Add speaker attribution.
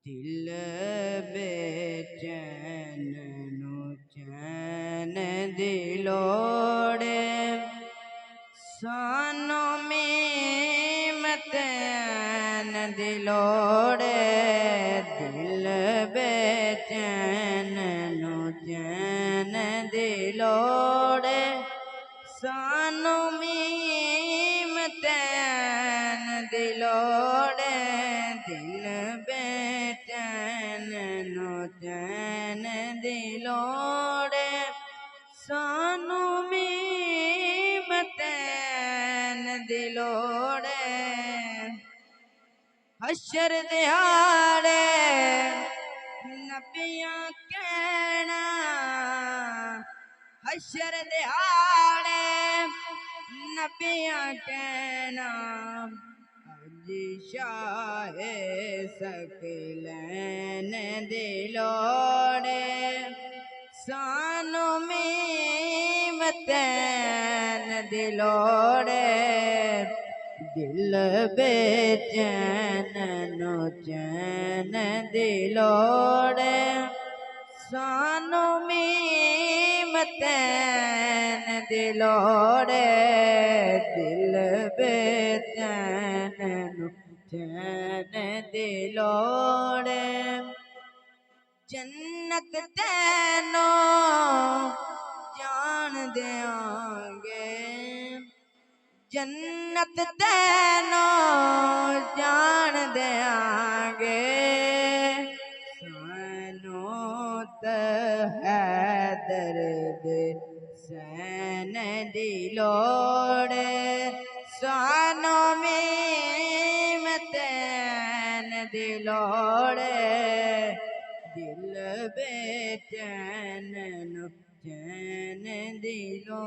Speaker 1: दिल बेचैन नु चैन दिलोड़े सानो में मतैन दिलोड़े दिल बेचैन नु चैन दिलोड़े सानो में मतैन दिलोड़े दिल बेचैन नु चैन दिलोड़े सानू में मतैन दिलोड़े हशर दिहाड़े नबियां कहना हशर दिहाड़े नबियां कहना अज शाहे सकलैन दिलोड़े सानू में मतैन दिलोड़े दिल बेचैन नु चैन दिलोड़े सानू में मतैन दिलोड़े दिल बेचैन नु चैन दिलोड़े जन्नत तैनो जान देंगे जन्नत तैनो जान देंगे सानो त है दर्द सैन दिलोड़े सानो में मतैन दिलोड़े दिल बेचैन नु चैन दिलोड़े।